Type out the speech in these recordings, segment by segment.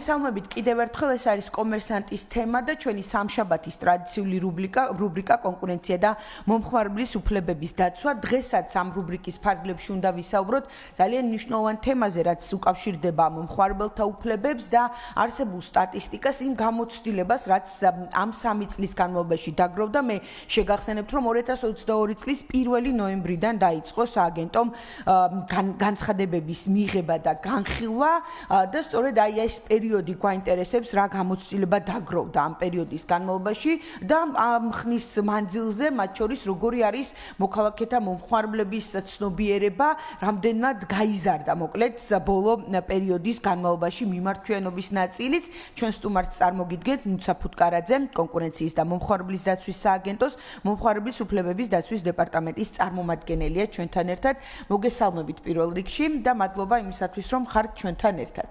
მოგესალმებით კიდევ ერთხელ, ეს არის კომერსანტის თემა და ჩვენი სამშაბათის ტრადიციული რუბრიკა კონკურენცია და მომხმარებლის უფლებების დაცვა. დღესაც ამ რუბრიკის ფარგლებში უნდა ვისაუბროთ ძალიან მნიშვნელოვან თემაზე, რაც უკავშირდება მომხმარებელთა უფლებებს და არსებულ სტატისტიკას, იმ გამოცდილებას, რაც ამ 3 წლის განმავლობაში დაგროვდა. მე შეგახსენებთ, რომ 2022 წლის 1 ნოემბრიდან დაიწყო სააგენტომ განცხადებების მიღება და განხილვა და სწორედ აი ეს პერიოდი გვაინტერესებს, რა გამოცდილება დაგროვდა ამ პერიოდის განმავლობაში და ამ ხნის მანძილზე, მათ შორის როგორი არის მოქალაქეთა მომხმარებლების ცნობიერება, რამდენად გაიზარდა მოკლედ ბოლო პერიოდის განმავლობაში მიმართვიანობის ნაწილიც. ჩვენ სტუმარს წარმოგიდგენთ ნუცა ფუტკარაძე, კონკურენციის და მომხმარებლის დაცვის სააგენტოს მომხმარებლის უფლებების დაცვის დეპარტამენტის წარმომადგენელია ჩვენთან ერთად. მოგესალმებით პირველ რიგში და მადლობა იმისათვის, რომ ხართ ჩვენთან ერთად.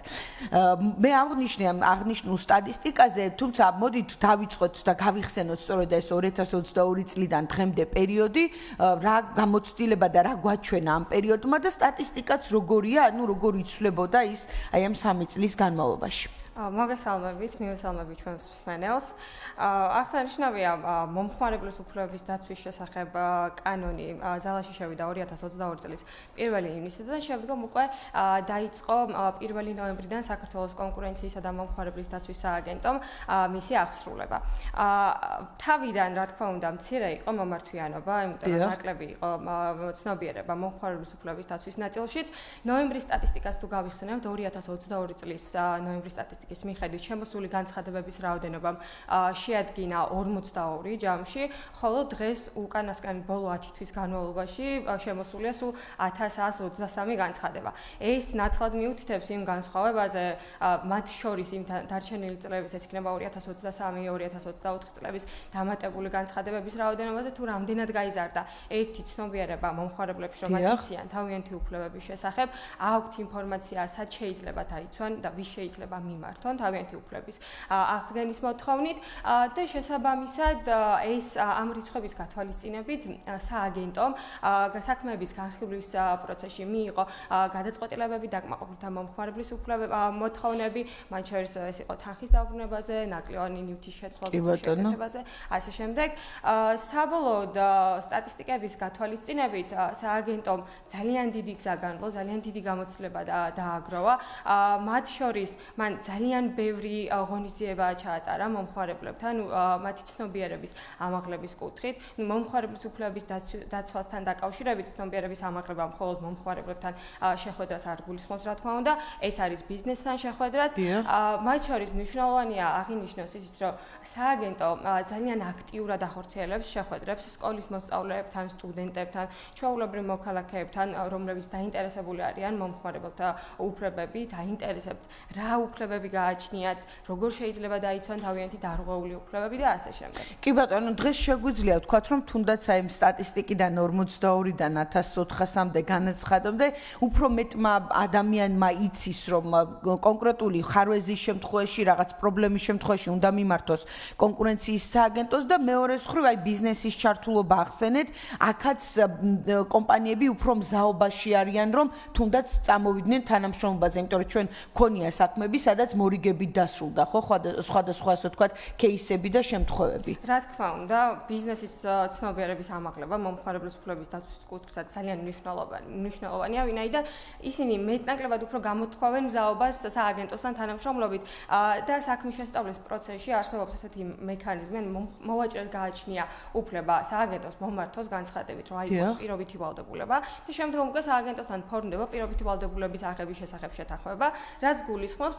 მე აღნიშნულ სტატისტიკაზე, თუმცა მოდით დავიწყოთ და გავიხსენოთ სწორედ ეს 2022 წლიდან დღემდე პერიოდი, რა გამოცდილება და რა გვაჩვენა ამ პერიოდმა და სტატისტიკაც როგორია, როგორ იცვლებოდა ის აი ამ 3 წლის განმავლობაში. მოგესალმებით, მივესალმებით ჩვენს მსმენელს. აღსანიშნავია, მომხმარებლის უფლებების დაცვის შესახებ კანონი ძალაში შევიდა 2022 წლის 1 ივნისიდან, შემდგომ უკვე დაიწყო 1 ნოემბრიდან საქართველოს კონკურენციისა და მომხმარებლის დაცვის სააგენტომ მისი აღსრულება. თავიდან, რა თქმა უნდა, მცირე იყო მომართვიანობა, იმიტომ რომ ნაკლები იყო ცნობიერება მომხმარებლის უფლებების დაცვის ნაწილშიც. ნოემბრის სტატისტიკას თუ გავიხსენებთ, 2022 წლის ნოემბრის სტატისტიკას მიხედვით შემოსული განცხადებების რაოდენობამ შეადგინა 42 ჯამში, ხოლო დღეს უკანასკნელი ბოლო 10 თვის განმავლობაში შემოსულია სულ 1123 განცხადება. ეს ნათლად მიუთითებს იმ განსხვავებაზე, მათ შორის იმ დარჩენილი წლების, ეს იქნება 2023-2024 წლების დამატებული განცხადებების რაოდენობაზე, თუ რამდენად გაიზარდა ერთი ცნობიერება მომხმარებლებს, რომ იციან თავიანთი უფლებების შესახებ, აქვთ ინფორმაცია, სად შეიძლება დაიცვან და ვის შეიძლება მიმართონ თავიანთი უფლების აღდგენის მოთხოვნით და შესაბამისად ეს ამ რიცხვების გათვალისწინებით სააგენტომ საქმეების განხილვის პროცესში მიიღო გადაწყვეტილებები დაკმაყოფილთა მომხმარებლის მოთხოვნები, მათ შორის ეს იყო თანხის დაუბრუნებაზე, ნაკლოვანი ნივთის შეცვლაზე, ასე შემდეგ. საბოლოოდ სტატისტიკების გათვალისწინებით სააგენტომ ძალიან დიდი გზა განვლო, ძალიან დიდი გამოცდილება დააგროვა. მათ შორის მან ძალიან ბევრი ღონისძიება ჩაატარა მომხმარებლებთან, მათი ცნობიერების ამაღლების კუთხით. მომხმარებლის უფლებების დაცვასთან დაკავშირებით ცნობიერების ამაღლება მხოლოდ მომხმარებლებთან შეხვედრას არ გულისხმობს, რა თქმა უნდა, ეს არის ბიზნესთან შეხვედრაც. მათ შორის მნიშვნელოვანია აღინიშნოს ის, რომ სააგენტო ძალიან აქტიურად ახორციელებს შეხვედრებს სკოლის მოსწავლეებთან, სტუდენტებთან, ჩვეულებრივ მოქალაქეებთან, რომლებიც დაინტერესებული არიან მომხმარებელთა უფლებებით, აინტერესებთ რა უფლებები გააჩნიათ, როგორ შეიძლება დაიცვან თავიანთი დარღვეული უფლებები და ასე შემდეგ. კი ბატონო, დღეს შეგვიძლია ვთქვათ, რომ თუნდაც აი სტატისტიკიდან 42-დან 1400-მდე განაცხადამდე, უფრო მეტმა ადამიანმა იცის, რომ კონკრეტული ხარვეზის შემთხვევაში, რაღაც პრობლემის შემთხვევაში უნდა მიმართოს კონკურენციის სააგენტოს და მეორე მხრივ აი ბიზნესის ჩართულობა ახსენეთ, აქაც კომპანიები უფრო მზაობაში არიან, რომ თუნდაც წამოვიდნენ თანამშრომლობაზე, იმიტომ რომ ჩვენ გქონია საქმეები, სადაც მორიგებით დასრულდა, ხო, სხვადასხვა ასე ვთქვათ, кейსები და შემთხვევები. რა თქმა უნდა, ბიზნესის ცნობიერების ამაღლება მომხმარებლის უფლებების დაცვის კუთხესაც ძალიან მნიშვნელოვანია, ვინაიდან ისინი მეტნაკლებად უფრო გამოთქვავენ მზაობას სააგენტოსთან თანამშრომლობით და საქმის შესწავლის პროცესში არსებობს ესეთი მექანიზმი, მოვაჭრეს გააჩნია უფლება სააგენტოს მომართოს განცხადებით, რომ აიღოს პირობითი ვალდებულება და შემდგომ უკვე სააგენტოსთან ფორმდება პირობითი ვალდებულების აღების შესახებ შეთანხმება, რაც გულისხმობს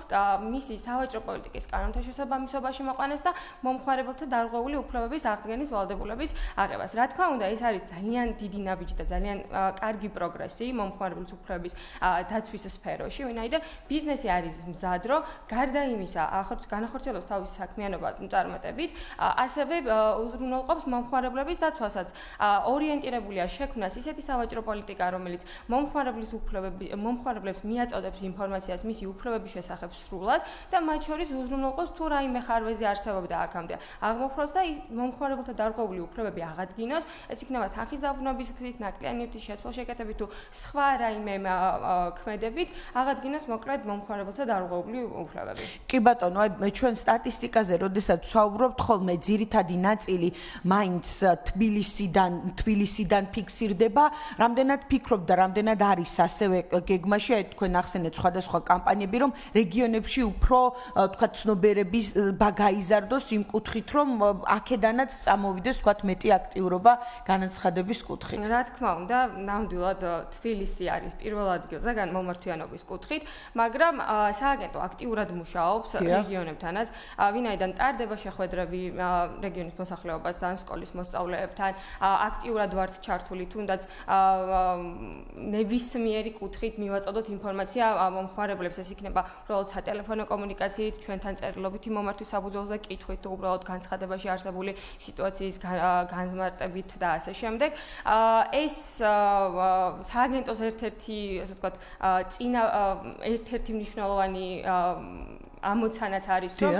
მისი სავაჭრო პოლიტიკის კანონთა შესაბამისობაში მოყვანას და მომხმარებელთა დარღვეული უფლებების აღდგენის ვალდებულების აღებას. რა თქმა უნდა, ეს არის ძალიან დიდი ნაბიჯი და ძალიან კარგი პროგრესი მომხმარებლის უფლებების დაცვის სფეროში, ვინაიდან ბიზნესი არის მზად, რომ გარდა იმისა, განახორციელოს თავისი საქმიანობა წარმატებით, ასევე უზრუნველყოფს მომხმარებლების დაცვასაც. ორიენტირებულია შექმნას ისეთი სავაჭრო პოლიტიკა, რომელიც მომხმარებლებს მიაწოდებს ინფორმაციას მისი უფლებების შესახებ სრულად ნაცვლად და მათ შორის უზრუნველყოს თუ რაიმე ხარვეზი არსებობდა აქამდე აღმოფხვრას და ის მომხმარებელთა დარღვეული უფლებები აღადგინოს. ეს იქნება თანხის დაბრუნების გზით, ნაკლიანობის შეცვალ-შეკეთებით თუ სხვა რაიმე ქმედებით აღადგინოს მოკლედ მომხმარებელთა დარღვეული უფლებები. კი ბატონო, აი ჩვენ სტატისტიკაზე, როდესაც ვსაუბრობთ, ხოლმე ძირითადი ნაწილი მაინც თბილისიდან ფიქსირდება. რამდენად ფიქრობ და რამდენად არის ასევე გეგმაში, აი თქვენ ახსენეთ სხვადასხვა კამპანიები, რომ რეგიონებში უფრო თქვათ ცნობიერების გაიზარდოს იმ კუთხით, რომ აქედანაც წამოვიდეს თქვათ მეტი აქტიურობა განაცხადების კუთხით. რა თქმა უნდა, ნამდვილად თბილისი არის პირველ ადგილზე მომართვიანობის კუთხით, მაგრამ სააგენტო აქტიურად მუშაობს რეგიონებთანაც, ვინაიდან ტარდება შეხვედრები რეგიონის მოსახლეობასთან, სკოლის მოსწავლეებთან, აქტიურად ვართ ჩართული, თუნდაც ნებისმიერი კუთხით მივაწოდოთ ინფორმაცია მომხმარებლებს, ეს იქნება უბრალოდ სატელეფონო კომუნიკაციით, ჩვენთან წერილობითი მომართვის საფუძველზე კითხვით თუ უბრალოდ განცხადებაში არსებული სიტუაციის განმარტებით და ასე შემდეგ. ეს სააგენტოს ერთ-ერთი, ასე ვთქვათ, ერთ-ერთი მნიშვნელოვანი ამოცანაც არის, რომ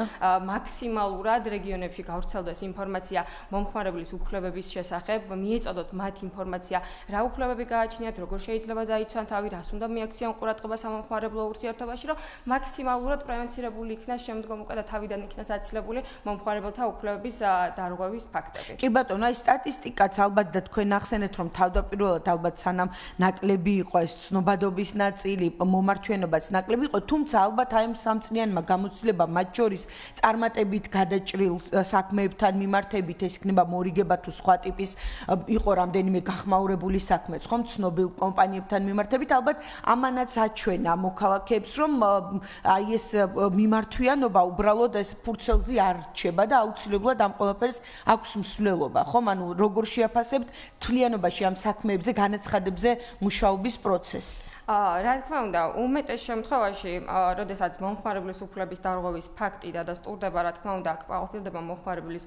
მაქსიმალურად რეგიონებში გავრცელდეს ინფორმაცია მომხმარებლის უფლებების შესახებ, მიეწოდოთ მათ ინფორმაცია, რა უფლებები გააჩნიათ, როგორ შეიძლება დაიცვან თავი, რას უნდა მიაქციონ ყურადღება სამომხმარებლო ურთიერთობაში, რომ მაქსიმალურად პრევენცირებული იქნას შემდგომ უკვე და თავიდან იქნას აცილებული მომხმარებელთა უფლებების დარღვევის ფაქტები. კი ბატონო, აი სტატისტიკაც ალბათ და თქვენ ახსენეთ, რომ თავდაპირველად ალბათ სანამ ნაკლები იყო ეს ცნობადობის ნაწილი, მომართვიანობაც ნაკლები იყო, თუმცა ალბათ აი ამ სამწლიანმა გამოცდილება მათ შორის წარმატებით გადაჭრილ საქმეებთან მიმართებით, ეს იქნება მორიგება თუ სხვა ტიპის იყო რამდენიმე გახმაურებული საქმეც, ხომ ცნობილ კომპანიებთან მიმართებით, ალბათ ამანაც აჩვენა მოქალაქეებს, რომ აი ეს მიმართვიანობა უბრალოდ ეს ფურცელზე არ რჩება და აუცილებლად ამ ყველაფერს აქვს მსვლელობა, ხომ? ანუ როგორ შეაფასებთ თვლიანობაში ამ საქმეებზე, განაცხადებზე მუშაობის პროცესს? რა თქმა უნდა, უმეტეს შემთხვევაში, როდესაც მომხმარებლის უფლების დარღვევის ფაქტი დადასტურდება, რა თქმა უნდა, ყოფილდება მომხმარებლის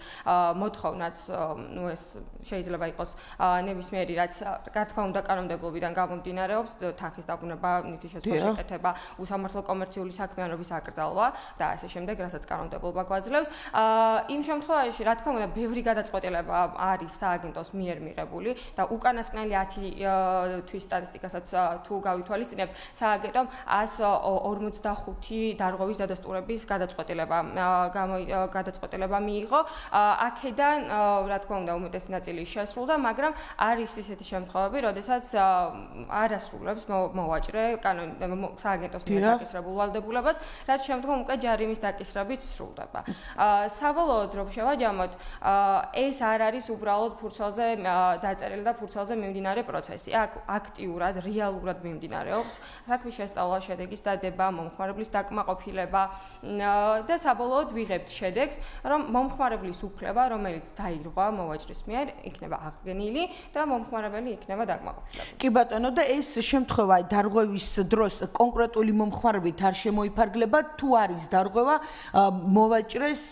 მოთხოვნაც, ну ეს შეიძლება იყოს ნებისმიერი, რაც რა თქმა უნდა კანონმდებლობიდან გამომდინარეობს, თანხის დაბრუნება, ნივთის შეცვალ-შეკეთება, უსამართლო კომერციული საქმიანობის აკრძალვა და ასე შემდეგ, რასაც კანონმდებლობა გვაძლევს. იმ შემთხვევაში, რა თქმა უნდა, ბევრი გადაწყვეტილება არის სააგენტოს მიერ მიღებული და უკანასკნელი 10 თვის სტატისტიკასაც თუ ვითვალისწინებთ, სააგენტომ 145 დარღვევის დადასტურების გადაწყვეტილება მიიღო. აქედან, რა თქმა უნდა, უმეტესი ნაწილი შესრულდა, მაგრამ არის ისეთი შემთხვევები, როდესაც არასრულებს მოვაჭრე სააგენტოს მიერ დაკისრებულ ვალდებულებას, რაც შემდგომ უკვე ჯარიმის დაკისრებით სრულდება. საბოლოოდ რომ შევაჯამოთ, ეს არ არის უბრალოდ ფურცელზე დაწერილი და ფურცელზე მიმდინარე პროცესი. აქ აქტიურად, რეალურად მიმდინარეობს საქმის შესწავლა, შედეგის დადება, მომხმარებლის დაკმაყოფილება და საბოლოოდ ვიღებთ შედეგს, რომ მომხმარებლის უფლება, რომელიც დაირღვა მოვაჭრის მიერ, იქნება აღდგენილი და მომხმარებელი იქნება დაკმაყოფილებული. კი ბატონო, და ეს შემთხვევა დარღვევის დროს კონკრეტული მომხმარებლით არ შემოიფარგლება, თუ არის დარღვევა მოვაჭრეს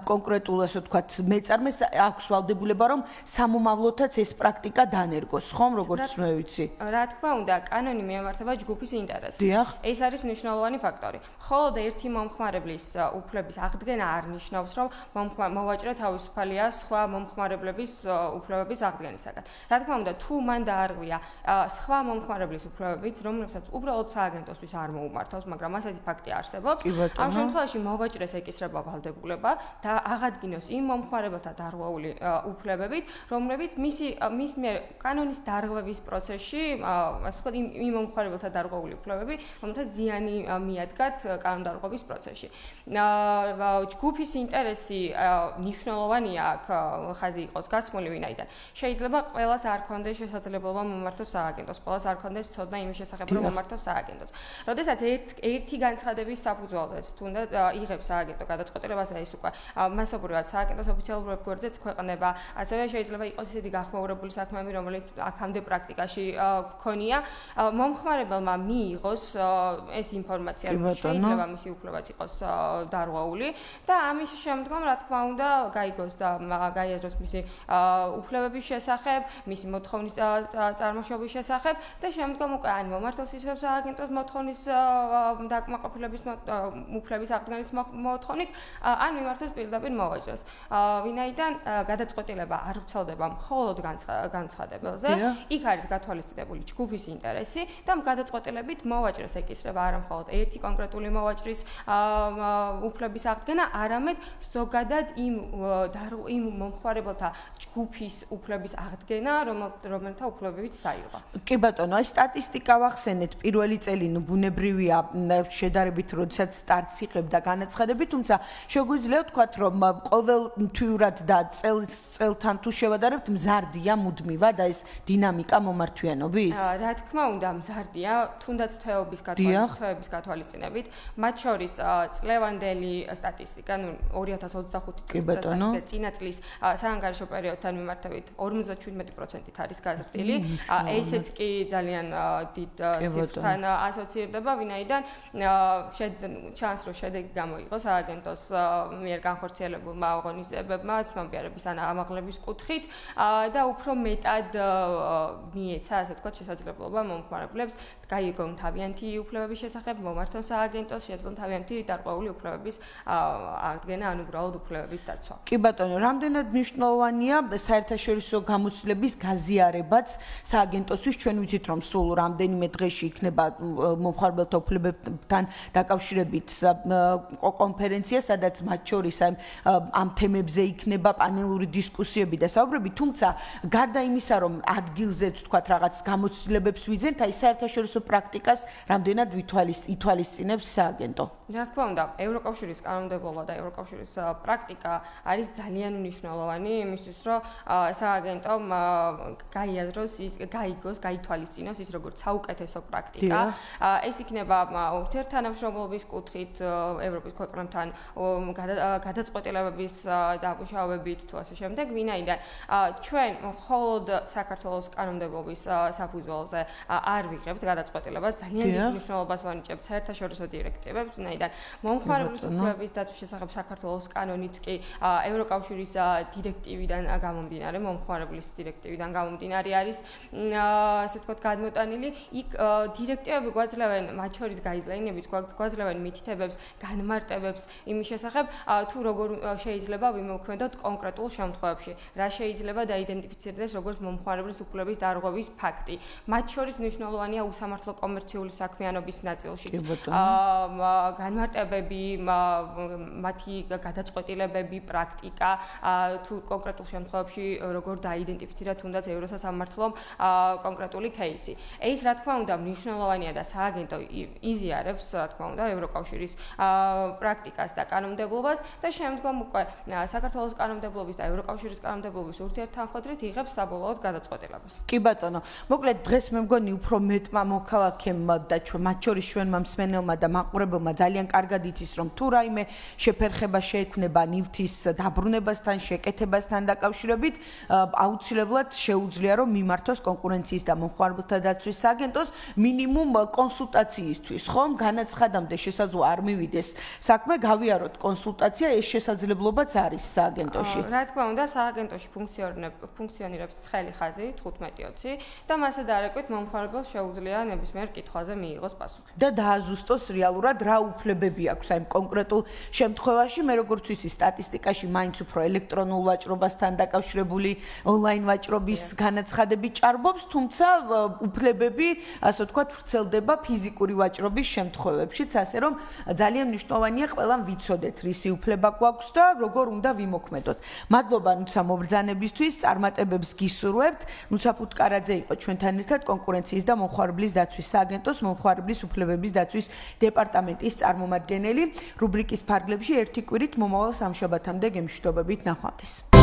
კონკრეტულ, ასე ვთქვათ, მეწარმეს აქვს ვალდებულება, რომ სამომავლოდაც ეს პრაქტიკა დანერგოს, ხომ, როგორც მე ვიცი? რა თქმა უნდა, კანონი მიემართება ჯგუფის ინტერესს. ეს არის მნიშვნელოვანი ფაქტორი. მხოლოდ ერთი მომხმარებლის უფლების აღდგენა არ ნიშნავს, რომ მოვაჭრე თავისუფალია სხვა მომხმარებლების უფლებების აღდგენისაგან. რა თქმა უნდა, თუ მან დაარღვია სხვა მომხმარებლის უფლებებიც, რომლებსაც უბრალოდ სააგენტოსთვის არ მოუმართავს, მაგრამ ასეთი ფაქტი არსებობს, ამ შემთხვევაში მოვაჭრეს ეკისრება ვალდებულება და აღადგინოს იმ მომხმარებელთა დარღვეული უფლებებით, რომლებიც მის მიერ კანონის დარღვევის პროცესში, ასე ვთქვათ, იმ მომხმარებელთა დარღვეული უფლებები, რომელთაც ზიანი მიადგათ კანონდარღვევის პროცესში. ჯგუფის ინტერესი მნიშვნელოვანია აქ ხაზი იყოს გასმული, ვინაიდან შეიძლება ყველას არ ქონდეს შესაძლებლობა მომართოს სააგენტოს, ყველას არ ქონდეს ცოდნა იმის შესახებ, რომ მომართოს სააგენტოს. როდესაც ერთი განცხადების საფუძველზეც თუნდაც იღებს სააგენტო გადაწყვეტილებას და ის უკვე მასობრივად სააგენტოს ოფიციალურ ვებგვერდზეც ქვეყნება, ასევე შეიძლება იყოს ისეთი გახმაურებული საქმეები, რომელიც აქამდე პრაქტიკაში გქონია, მომხმარებელმა მიიღოს ეს ინფორმაცია, რომ შეიძლება მისი უფლებაც იყოს დარღვეული და ამის შემდგომ რა თქმა უნდა გაიგოს და გაიაზროს მისი უფლებების შესახებ, მისი მოთხოვნის წარმოშობის შესახებ და შემდგომ უკვე ან მომართოს ისრებს სააგენტოს მოთხოვნის დაკმაყოფილების უფლების აღდგენის მოთხოვნით ან მიმართოს პირდაპირ მოვაჭრეს. ვინაიდან გადაწყვეტილება არ ვრცელდება მხოლოდ განცხადებელზე, იქ არის გათვალისწინებული ჯგუფის ინტერესი და გადაწყვეტილებით მოვაჭრეს ეკისრება არა მხოლოდ ერთი კონკრეტული მოვაჭრის უფლების აღდგენა, არამედ ზოგადად იმ მომხმარებელთა ჯგუფის უფლების აღდგენა, რომელთა უფლებებიც დაირღვა. კი ბატონო, აი სტატისტიკა ვახსენეთ, პირველი წელი ბუნებრივია შედარებით, როდესაც სტარტს იღებდა განაცხადები, თუმცა შეგვიძლია ვთქვათ, რომ ყოველთვიურად და წელთან თუ შევადარებთ, მზარდია მუდმივად და ეს დინამიკა მომართვიანობის? რა თქმა უნდა, მზარდია, თუნდაც თვეების გათვალისწინებით, მათ შორის წლევანდელი სტატისტიკა, 2025 წლის წინა წლის საანგარიშო პერიოდთან მიმართებით 57%-ით არის გაზრდილი. ესეც კი ძალიან დიდ ციფრთან ასოცირდება, ვინაიდან ჩანს, რომ შედეგი გამოიღოს სააგენტოს მიერ განხორციელებულმა აღონიზებებმა ცნობიერების ან ამაღლების კუთხით და უფრო მეტად მიეცა, ასე ვთქვათ, შესაძლებლობა მომხმარებლებს გაიგონ თავიანთი უფლებების შესახებ, მომართონ სააგენტოს, შეძლონ თავიანთი დარღვეული უფლებების აღდგენა ან უბრალოდ უფლებების დაცვა. კი ბატონო, რამდენად მნიშვნელოვანია საერთაშორისო გამოცდილების გაზიარებაც სააგენტოსთვის? ჩვენ ვიცით, რომ სულ რამდენიმე დღეში იქნება მომხმარებელთა უფლებებთან დაკავშირებით კონფერენცია, სადაც მათ შორის ამ თემებზე იქნება პანელური დისკუსიები და საუბრები, თუმცა გარდა იმისა, რომ ადგილზეც ვთქვათ რაღაც გამოცდილებებს ვიძენთ, აი საერთაშორისო პრაქტიკას რამდენად ითვალისწინებს სააგენტო? რა თქმა უნდა, ევროკავშირის კანონმდებლობა და ევროკავშირის პრაქტიკა არის ძალიან მნიშვნელოვანი იმისთვის, რომ სააგენტომ გაიაზროს, გაიგოს, გაითვალისწინოს ის როგორც საუკეთესო პრაქტიკა. ეს იქნება ურთიერთთანამშრომლობის კუთხით ევროპის ქვეყნებთან გადაწყვეტილებების დამუშავებით თუ ასე შემდეგ, ვინაიდან ჩვენ მხოლოდ საქართველოს კანონმდებლობის საფუძველზე არ ვიღებთ გადაწყვეტილებას, ძალიან დიდ მნიშვნელობას ვანიჭებთ საერთაშორისო დირექტივებს, ვინაიდან მომხმარებლის უფლებების დაცვის შესახებ საქართველოს კანონიც კი ევროკავშირის დირექტივიდან გამომდინარე, მომხმარებლის დირექტივიდან გამომდინარე არის, ასე ვთქვათ, გადმოტანილი. იქ დირექტივები გვაძლევენ, მათ შორის გაიდლაინებით, გვაძლევენ მითითებებს, განმარტებებს იმის შესახებ, თუ როგორ შეიძლება ვიმოქმედოთ კონკრეტულ შემთხვევებში, რა შეიძლება დაიდენტიფიცირდეს როგორც მომხმარებლის უფლების დარღვევის ფაქტი. მათ შორის მნიშვნელოვანია უსამართლო კომერციული საქმიანობის ნაწილშიც. განმარტებები, მათი გადაწყვეტილებები, პრაქტიკა, თუ კონკრეტულ შემთხვევებში როგორ დაიდენტიფიცირა თუნდაც ევროსასამართლომ კონკრეტული кейსი. ეს რა თქმა უნდა მნიშვნელოვანია და სააგენტო იზიარებს, რა თქმა უნდა, ევროკავშირის პრაქტიკას და კანონმდებლობას და შემდგომ უკვე საქართველოს კანონმდებლობის და ევროკავშირის კანონმდებლობის ურთიერთთანხმდით იღებს საბოლოოდ გადაწყვეტილებას. კი ბატონო, მოკლედ დღეს მე მგონი უფრო მეტმა მოქალაქემ და მათ შორის ჩვენმა მსმენელმა და მაყურებელმა ძალიან კარგად იცის, რომ თუ რაიმე შეფერხება შეექმნება ნივთის დაბრუნებასთან, შეკეთებასთან დაკავშირებით, აუცილებლად შეუძლია რომ მიმართოს კონკურენციის და მომხმარებელთა დაცვის სააგენტოს მინიმუმ კონსულტაციისთვის, ხომ? განაცხადამდე შესაძლოა არ მივიდეს საქმე, გავიაროთ კონსულტაცია, ეს შესაძლებლობაც არის სააგენტოში. რა თქმა უნდა, სააგენტოში ფუნქციონირებს ცხელი ხაზი 15-20 და მასე დარეკვით მომხმარებელს შეუძლია ნებისმიერ კითხვაზე მიიღოს პასუხი. და დააზუსტოს რეალურად რა უფლებები აქვს აი კონკრეტულ შემთხვევაში, მე როგორც ვიცი, სტატისტიკაში მაინც უფრო ელექტრონულ ვაჭრობასთან დაკავშირებული ონლაინ ვაჭრობის განაცხადები ჭარბობს, თუმცა უფლებები, ასე ვთქვათ, ვრცელდება ფიზიკური ვაჭრობის შემთხვევებშიც, ასე რომ ძალიან მნიშვნელოვანია ყველამ ვიცოდეთ, რისი უფლება გვაქვს და როგორ უნდა ვიმოქმედოთ. მადლობა ნუცა მობრძანებისთვის, წარმატებებს გისურვებთ. ნუცა ფუტკარაძე იყო ჩვენთან ერთად კონკურენციის და მომხმარებლის დაცვის სააგენტოს მომხმარებლის უფლებების დაცვის დეპარტამენტის წარმომადგენელი. რუბრიკის ფარგლებში ერთი კვირით მომავალ სამშაბათამდე გემშვიდობებით ნახვამდის.